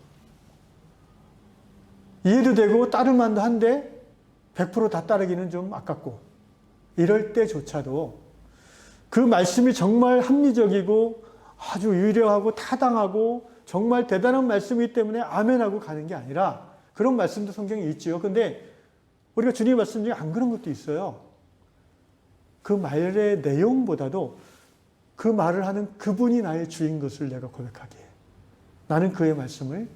이해도 되고 따를만도 한데 100% 다 따르기는 좀 아깝고 이럴 때조차도 그 말씀이 정말 합리적이고 아주 유려하고 타당하고 정말 대단한 말씀이기 때문에 아멘하고 가는 게 아니라 그런 말씀도 성경에 있지요. 근데 우리가 주님 말씀 중에 안 그런 것도 있어요. 그 말의 내용보다도 그 말을 하는 그분이 나의 주인 것을 내가 고백하기에 나는 그의 말씀을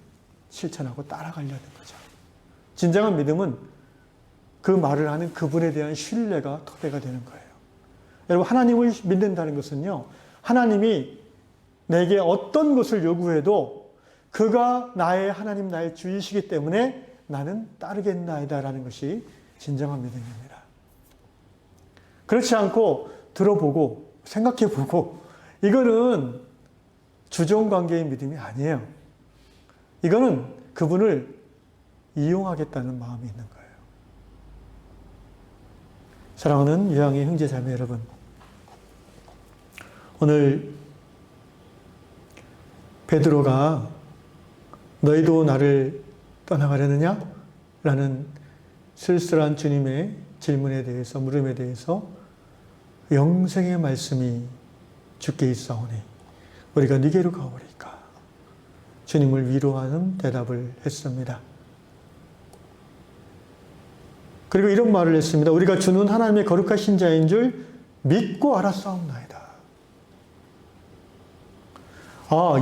실천하고 따라가려는 거죠. 진정한 믿음은 그 말을 하는 그분에 대한 신뢰가 토대가 되는 거예요. 여러분, 하나님을 믿는다는 것은요, 하나님이 내게 어떤 것을 요구해도 그가 나의 하나님, 나의 주이시기 때문에 나는 따르겠나이다라는 것이 진정한 믿음입니다. 그렇지 않고 들어보고 생각해보고 이거는 주종관계의 믿음이 아니에요. 이거는 그분을 이용하겠다는 마음이 있는 거예요. 사랑하는 유양의 형제자매 여러분, 오늘 베드로가 너희도 나를 떠나가려느냐? 라는 쓸쓸한 주님의 질문에 대해서, 물음에 대해서 영생의 말씀이 주께 있사오니 우리가 네게로 가오리까? 주님을 위로하는 대답을 했습니다. 그리고 이런 말을 했습니다. 우리가 주는 하나님의 거룩하신 자인 줄 믿고 알았사옵나이다. 아,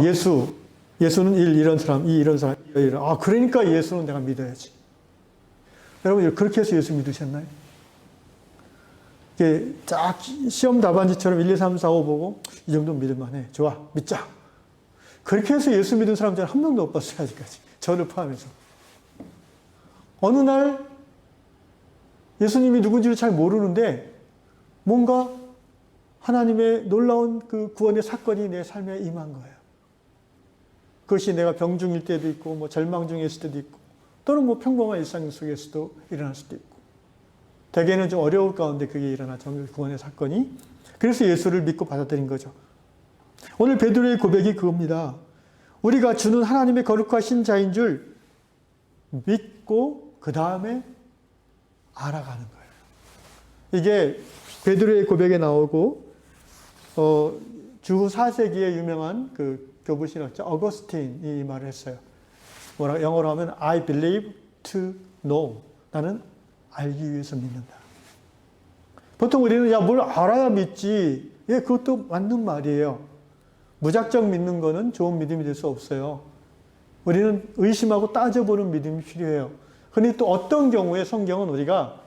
예수는 이런 사람, 이런 사람, 이런. 아, 그러니까 예수는 내가 믿어야지. 여러분, 그렇게 해서 예수 믿으셨나요? 이게 쫙 시험 답안지처럼 1, 2, 3, 4, 5 보고 이 정도는 믿을만해. 좋아, 믿자. 그렇게 해서 예수 믿은 사람 저는 한 명도 못 봤어요, 아직까지. 저를 포함해서. 어느 날 예수님이 누군지를 잘 모르는데 뭔가 하나님의 놀라운 그 구원의 사건이 내 삶에 임한 거예요. 그것이 내가 병 중일 때도 있고, 뭐 절망 중에 있을 때도 있고, 또는 뭐 평범한 일상 속에서도 일어날 수도 있고, 대개는 좀 어려울 가운데 그게 일어나 정말 구원의 사건이. 그래서 예수를 믿고 받아들인 거죠. 오늘 베드로의 고백이 그겁니다. 우리가 주는 하나님의 거룩하신 자인 줄 믿고 그 다음에 알아가는 거예요. 이게 베드로의 고백에 나오고 주 4세기의 유명한 그 교부신학자 어거스틴이 이 말을 했어요. 영어로 하면 I believe to know. 나는 알기 위해서 믿는다. 보통 우리는 야, 뭘 알아야 믿지. 예, 그것도 맞는 말이에요. 무작정 믿는 거는 좋은 믿음이 될 수 없어요. 우리는 의심하고 따져보는 믿음이 필요해요. 그런데 또 어떤 경우에 성경은 우리가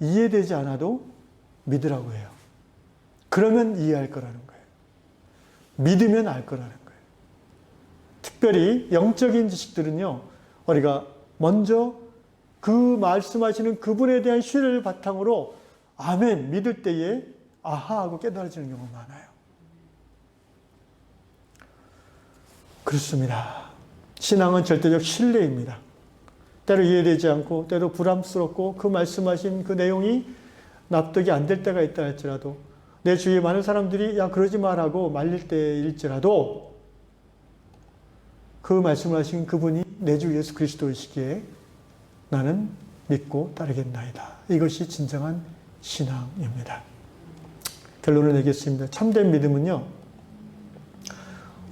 이해되지 않아도 믿으라고 해요. 그러면 이해할 거라는 거예요. 믿으면 알 거라는 거예요. 특별히 영적인 지식들은요, 우리가 먼저 그 말씀하시는 그분에 대한 신뢰를 바탕으로 아멘 믿을 때에 아하 하고 깨달아지는 경우가 많아요. 그렇습니다. 신앙은 절대적 신뢰입니다. 때로 이해되지 않고 때로 부담스럽고 그 말씀하신 그 내용이 납득이 안 될 때가 있다 할지라도 내 주위에 많은 사람들이 야 그러지 말라고 말릴 때일지라도 그 말씀을 하신 그분이 내 주 예수 그리스도이시기에 나는 믿고 따르겠나이다. 이것이 진정한 신앙입니다. 결론을 내겠습니다. 참된 믿음은요,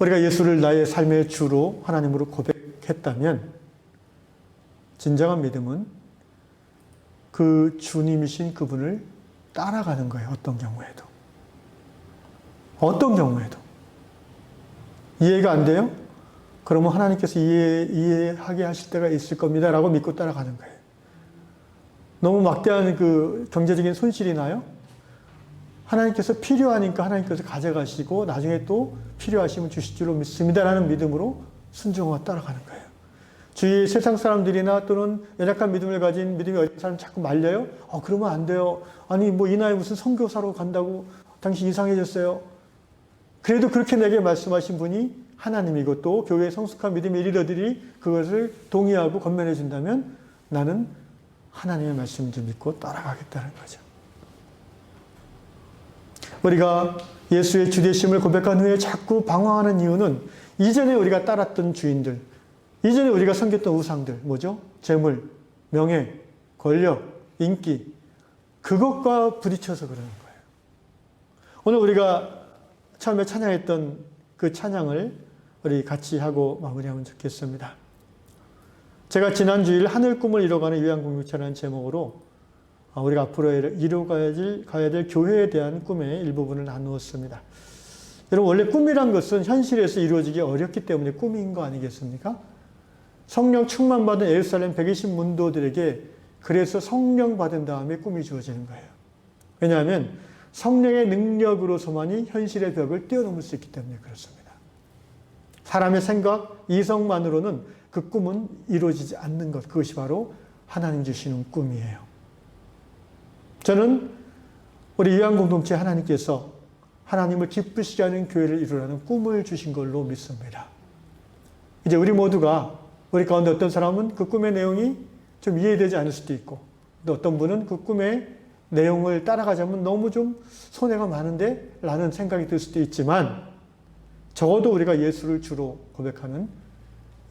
우리가 예수를 나의 삶의 주로 하나님으로 고백했다면 진정한 믿음은 그 주님이신 그분을 따라가는 거예요. 어떤 경우에도. 어떤 경우에도. 이해가 안 돼요? 그러면 하나님께서 이해하게 하실 때가 있을 겁니다. 라고 믿고 따라가는 거예요. 너무 막대한 그 경제적인 손실이 나요? 하나님께서 필요하니까 하나님께서 가져가시고 나중에 또 필요하시면 주실 줄로 믿습니다. 라는 믿음으로 순종하고 따라가는 거예요. 주위 세상 사람들이나 또는 연약한 믿음을 가진 믿음이 어린 사람 자꾸 말려요? 그러면 안 돼요. 아니, 뭐 이 나이에 무슨 선교사로 간다고 당신 이상해졌어요. 그래도 그렇게 내게 말씀하신 분이 하나님이고 또 교회의 성숙한 믿음의 리더들이 그것을 동의하고 건면해 준다면 나는 하나님의 말씀을 믿고 따라가겠다는 거죠. 우리가 예수의 주되심을 고백한 후에 자꾸 방황하는 이유는 이전에 우리가 따랐던 주인들, 이전에 우리가 섬겼던 우상들, 뭐죠? 재물, 명예, 권력, 인기, 그것과 부딪혀서 그러는 거예요. 오늘 우리가 처음에 찬양했던 그 찬양을 우리 같이 하고 마무리하면 좋겠습니다. 제가 지난 주일 하늘 꿈을 이뤄가는 요양공동체라는 제목으로 우리가 앞으로 이루어가야 될 교회에 대한 꿈의 일부분을 나누었습니다. 여러분 원래 꿈이란 것은 현실에서 이루어지기 어렵기 때문에 꿈인 거 아니겠습니까? 성령 충만받은 예루살렘 120 문도들에게 그래서 성령 받은 다음에 꿈이 주어지는 거예요. 왜냐하면 성령의 능력으로서만이 현실의 벽을 뛰어넘을 수 있기 때문에 그렇습니다. 사람의 생각, 이성만으로는 그 꿈은 이루어지지 않는 것, 그것이 바로 하나님 주시는 꿈이에요. 저는 우리 요한공동체 하나님께서 하나님을 기쁘시게 하는 교회를 이루라는 꿈을 주신 걸로 믿습니다. 이제 우리 모두가 우리 가운데 어떤 사람은 그 꿈의 내용이 좀 이해되지 않을 수도 있고 또 어떤 분은 그 꿈의 내용을 따라가자면 너무 좀 손해가 많은데 라는 생각이 들 수도 있지만 적어도 우리가 예수를 주로 고백하는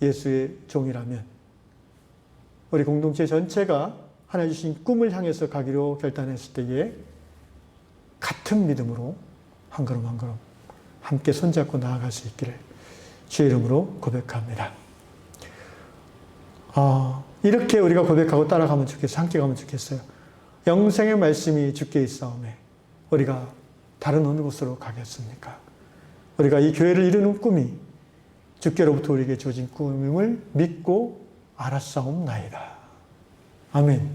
예수의 종이라면 우리 공동체 전체가 하나님 주신 꿈을 향해서 가기로 결단했을 때에 같은 믿음으로 한 걸음 한 걸음 함께 손잡고 나아갈 수 있기를 주의 이름으로 고백합니다. 이렇게 우리가 고백하고 따라가면 좋겠어요. 함께 가면 좋겠어요. 영생의 말씀이 주께 있사오매 우리가 다른 어느 곳으로 가겠습니까? 우리가 이 교회를 이루는 꿈이 주께로부터 우리에게 주어진 꿈임을 믿고 알았사옵나이다. 아멘.